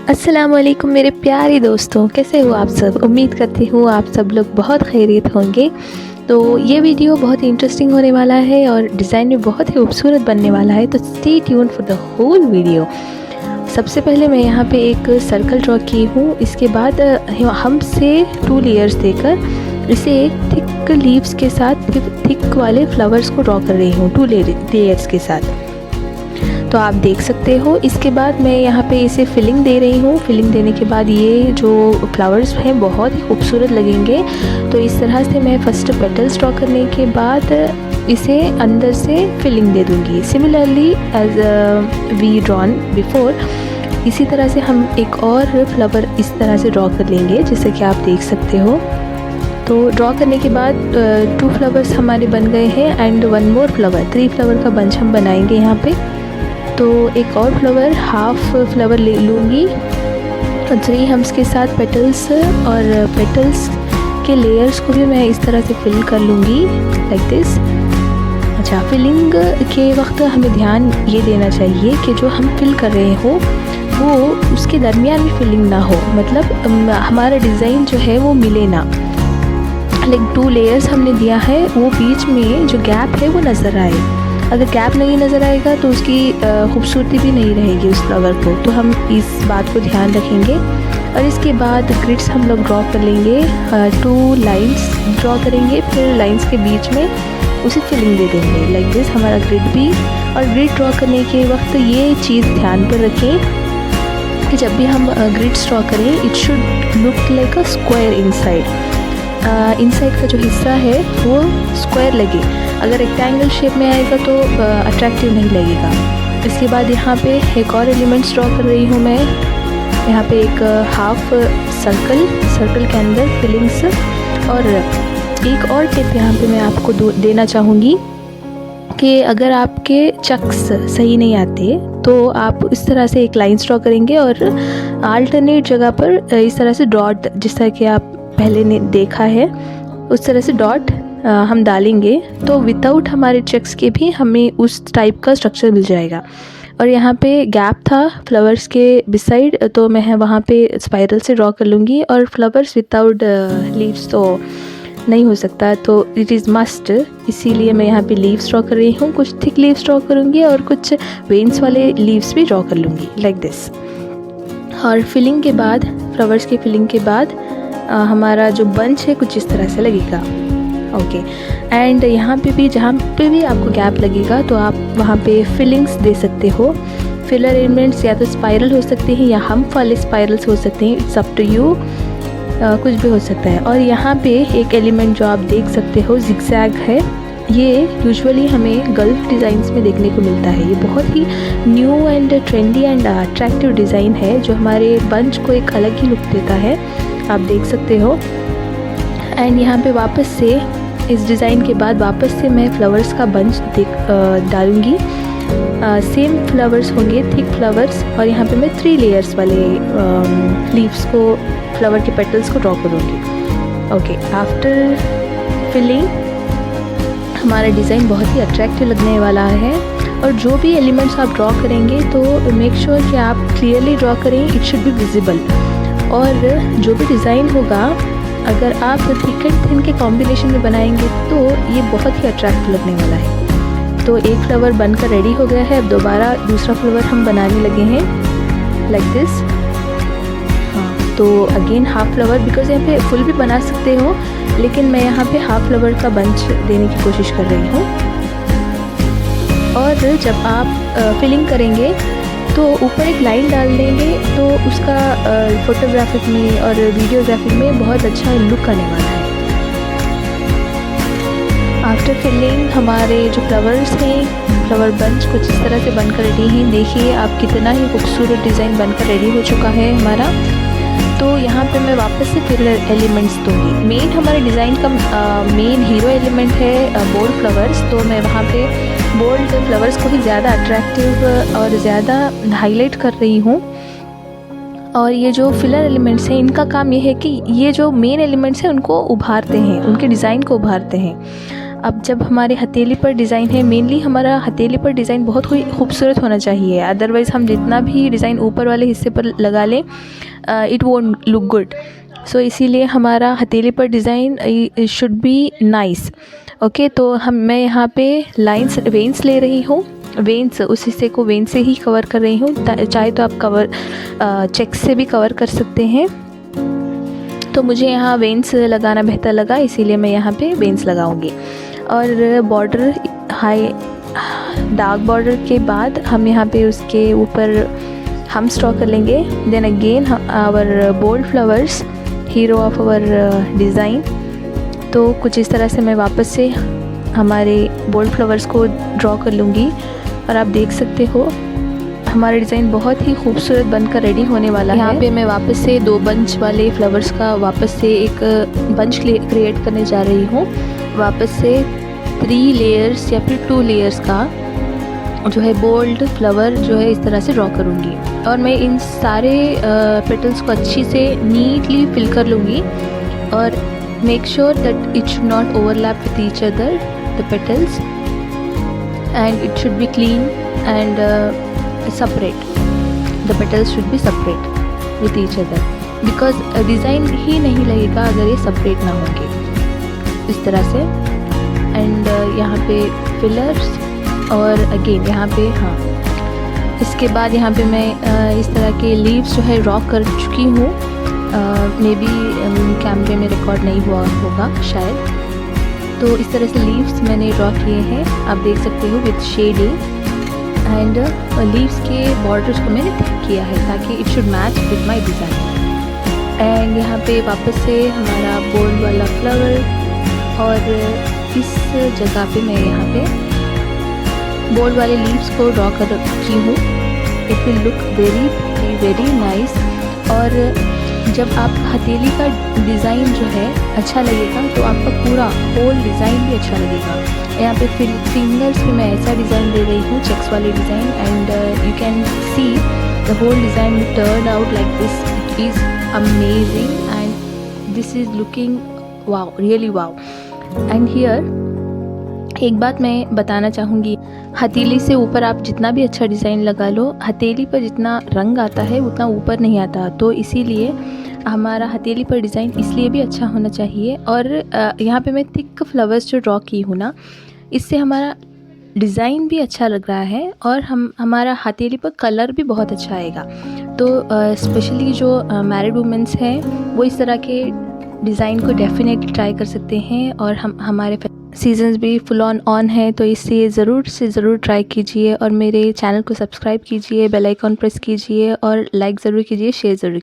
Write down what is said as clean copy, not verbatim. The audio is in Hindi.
अस्सलाम वालेकुम मेरे प्यारे दोस्तों, कैसे हो आप सब। उम्मीद करती हूँ आप सब लोग बहुत खैरियत होंगे। तो ये वीडियो बहुत ही इंटरेस्टिंग होने वाला है और डिज़ाइन भी बहुत ही खूबसूरत बनने वाला है, तो stay tune for the whole video. सबसे पहले मैं यहाँ पे एक सर्कल ड्रॉ की हूँ। इसके बाद हम से 2 लेयर्स देकर इसे थिक लीव्स के साथ थिक वाले फ्लावर्स को ड्रॉ कर रही हूँ 2 लेयर्स के साथ। तो आप देख सकते हो। इसके बाद मैं यहाँ पे इसे फिलिंग दे रही हूँ। फिलिंग देने के बाद ये जो फ्लावर्स हैं बहुत ही खूबसूरत लगेंगे। तो इस तरह से मैं फर्स्ट पेटल्स ड्रॉ करने के बाद इसे अंदर से फिलिंग दे दूँगी, similarly as we drawn before. इसी तरह से हम एक और फ्लावर इस तरह से ड्रॉ कर लेंगे, जैसे कि आप देख सकते हो। तो ड्रॉ करने के बाद 2 फ्लावर्स हमारे बन गए हैं एंड 1 मोर फ्लावर, 3 फ्लावर का बंच हम बनाएंगे यहाँ पे। तो एक और फ्लावर, हाफ फ्लावर ले लूँगी, 3 हम्स के साथ पेटल्स, और पेटल्स के लेयर्स को भी मैं इस तरह से फिल कर लूँगी लाइक दिस। अच्छा, फिलिंग के वक्त हमें ध्यान ये देना चाहिए कि जो हम फिल कर रहे हो वो उसके दरमियान भी फिलिंग ना हो, मतलब हमारा डिज़ाइन जो है वो मिले ना। लाइक 2 लेयर्स हमने दिया है, वो बीच में जो गैप है वो नज़र आए। अगर गैप नहीं नज़र आएगा तो उसकी खूबसूरती भी नहीं रहेगी उस फ्लावर को, तो हम इस बात को ध्यान रखेंगे। और इसके बाद ग्रिड्स हम लोग ड्रॉ कर लेंगे, 2 लाइंस ड्रॉ करेंगे, फिर लाइंस के बीच में उसे फिलिंग दे देंगे लाइक दिस हमारा ग्रिड भी। और ग्रिड ड्रॉ करने के वक्त ये चीज़ ध्यान पर रखें कि जब भी हम ग्रिड्स ड्रॉ करें, it should look like a square inside का जो हिस्सा है वो स्क्वायर लगे। अगर रेक्टेंगल शेप में आएगा तो अट्रैक्टिव नहीं लगेगा। इसके बाद यहाँ पे एक और एलिमेंट्स ड्रॉ कर रही हूँ मैं। यहाँ पे एक हाफ सर्कल के अंदर फिलिंग्स, और एक और टिप यहाँ पे मैं आपको देना चाहूँगी कि अगर आपके चक्स सही नहीं आते तो आप इस तरह से एक लाइन्स ड्रॉ करेंगे और अल्टरनेट जगह पर इस तरह से डॉट, जिस तरह कि आप पहले ने देखा है उस तरह से डॉट हम डालेंगे, तो विदाउट हमारे चेक्स के भी हमें उस टाइप का स्ट्रक्चर मिल जाएगा। और यहाँ पे गैप था फ्लावर्स के बिसाइड, तो मैं वहाँ पे स्पाइरल से ड्रॉ कर लूँगी। और फ्लावर्स विदाउट लीव्स तो नहीं हो सकता, तो इट इज़ मस्ट, इसीलिए मैं यहाँ पे लीव्स ड्रॉ कर रही हूँ। कुछ थिक लीव्स ड्रॉ करूँगी और कुछ वेन्स वाले लीव्स भी ड्रॉ कर लूँगी लाइक दिस। और फिलिंग के बाद, फ्लावर्स की फिलिंग के बाद हमारा जो बंच है कुछ इस तरह से लगेगा। ओके, एंड यहाँ पे भी जहाँ पे भी आपको गैप लगेगा तो आप वहाँ पे फिलिंग्स दे सकते हो। फिलर एलिमेंट्स या तो स्पाइरल हो सकते हैं या हम्प वाले स्पाइरल्स हो सकते हैं, इट्स अप टू यू, कुछ भी हो सकता है। और यहाँ पे एक एलिमेंट जो आप देख सकते हो जिगजैग है, ये यूजुअली हमें गल्फ डिज़ाइंस में देखने को मिलता है। ये बहुत ही new and trendy and attractive design है जो हमारे बंच को एक अलग ही लुक देता है, आप देख सकते हो। एंड यहाँ पे वापस से इस डिज़ाइन के बाद वापस से मैं फ्लावर्स का बंच डालूँगी। सेम फ्लावर्स होंगे, थिक फ्लावर्स, और यहाँ पे मैं 3 लेयर्स वाले लीव्स को, फ्लावर के पेटल्स को ड्रॉ करूँगी। ओके, आफ्टर फिलिंग हमारा डिज़ाइन बहुत ही अट्रैक्टिव लगने वाला है। और जो भी एलिमेंट्स आप ड्रॉ करेंगे तो मेक श्योर कि आप क्लियरली ड्रॉ करें, इट शुड बी विजिबल। और जो भी डिज़ाइन होगा, अगर आप थिक एंड थिन के कॉम्बिनेशन में बनाएंगे तो ये बहुत ही अट्रैक्टिव लगने वाला है। तो एक फ्लावर बनकर रेडी हो गया है, अब दोबारा दूसरा फ्लावर हम बनाने लगे हैं लाइक दिस। हाँ, तो अगेन हाफ फ्लावर, बिकॉज यहाँ पे फुल भी बना सकते हो, लेकिन मैं यहाँ पे हाफ फ्लावर का बंच देने की कोशिश कर रही हूँ। और जब आप फिलिंग करेंगे तो ऊपर एक लाइन डाल देंगे तो उसका फोटोग्राफिक में और वीडियोग्राफिक में बहुत अच्छा लुक आने वाला है। आफ्टर फिलिंग हमारे जो फ्लावर्स हैं, फ्लावर बंच कुछ इस तरह से बनकर रेडी हैं। देखिए आप कितना ही खूबसूरत डिज़ाइन बनकर रेडी हो चुका है हमारा। तो यहाँ पे मैं वापस से फिलर एलिमेंट्स दूँगी। मेन हमारे डिज़ाइन का मेन हीरो एलिमेंट है बोल्ड फ्लावर्स, तो मैं वहाँ पे बोल्ड फ्लावर्स को भी ज़्यादा अट्रैक्टिव और ज़्यादा हाईलाइट कर रही हूँ। और ये जो फिलर एलिमेंट्स हैं, इनका काम ये है कि ये जो मेन एलिमेंट्स हैं उनको उभारते हैं, उनके डिज़ाइन को उभारते हैं। अब जब हमारे हथेली पर डिज़ाइन है, मेनली हमारा हथेली पर डिज़ाइन बहुत खूबसूरत होना चाहिए, अदरवाइज़ हम जितना भी डिज़ाइन ऊपर वाले हिस्से पर लगा लें इट वोंट लुक गुड। सो इसीलिए हमारा हथेली पर design should be nice. Okay, तो मैं यहाँ पे लाइंस वेन्स ले रही हूँ, वेन्स उस हिस्से को वेन से ही कवर कर रही हूँ। चाहे तो आप चेक से भी कवर कर सकते हैं, तो मुझे यहाँ वेन्स लगाना बेहतर लगा, इसीलिए मैं यहाँ पे वेन्स लगाऊंगी। और बॉर्डर डार्क बॉर्डर के बाद हम यहाँ पे उसके ऊपर हम स्ट्रॉ कर लेंगे। Then again our bold flowers, hero of our design. तो कुछ इस तरह से मैं वापस से हमारे बोल्ड फ्लावर्स को ड्रॉ कर लूँगी और आप देख सकते हो हमारा डिज़ाइन बहुत ही खूबसूरत बनकर रेडी होने वाला है। यहाँ पे मैं वापस से 2 बंच वाले फ्लावर्स का वापस से एक बंच क्रिएट करने जा रही हूँ। वापस से 3 लेयर्स या फिर 2 लेयर्स का जो है बोल्ड फ्लावर जो है इस तरह से ड्रॉ करूँगी और मैं इन सारे पेटल्स को अच्छी से नीटली फिल कर लूँगी और make sure that it should not overlap with each other the petals and it should be clean and separate. The petals should be separate with each other because design ही नहीं लगेगा अगर ये separate ना होंगे इस तरह से। एंड यहाँ पे फिलर्स और अगेन यहाँ पे हाँ, इसके बाद यहाँ पे मैं इस तरह के लीव्स जो है ड्रॉ कर चुकी हूँ। मे बी कैमरे में रिकॉर्ड नहीं हुआ होगा शायद। तो इस तरह से लीव्स मैंने ड्रॉ किए हैं, आप देख सकते हो विथ शेडिंग। एंड लीव्स के बॉर्डर्स को मैंने थिक किया है ताकि it should match with my design. And यहाँ पे वापस से हमारा बोल्ड वाला फ्लावर और इस जगह पे मैं यहाँ पे बोल्ड वाले लीव्स को ड्रॉ कर रखी हूँ। It will look very nice. और जब आप हथेली का डिज़ाइन जो है अच्छा लगेगा तो आपका पूरा होल डिज़ाइन भी अच्छा लगेगा। यहाँ पे फिंगर्स पे मैं ऐसा डिज़ाइन दे रही हूँ, चेक्स वाली design, and you can see the whole design turn out like this. It is amazing and this is looking wow, really wow. And here एक बात मैं बताना चाहूँगी, हथेली से ऊपर आप जितना भी अच्छा डिज़ाइन लगा लो, हथेली पर जितना रंग आता है उतना ऊपर नहीं आता। तो इसीलिए हमारा हथेली पर डिज़ाइन इसलिए भी अच्छा होना चाहिए। और यहाँ पे मैं थिक फ्लावर्स जो ड्रॉ की हूँ ना, इससे हमारा डिज़ाइन भी अच्छा लग रहा है और हमारा हथेली पर कलर भी बहुत अच्छा आएगा। तो स्पेशली जो मैरिड वुमेंस हैं वो इस तरह के डिज़ाइन को डेफिनेटली ट्राई कर सकते हैं। और हमारे सीजन्स भी फुल ऑन है, तो इसलिए ज़रूर से ज़रूर ट्राई कीजिए और मेरे चैनल को सब्सक्राइब कीजिए, बेल आइकॉन प्रेस कीजिए और लाइक ज़रूर कीजिए, शेयर ज़रूर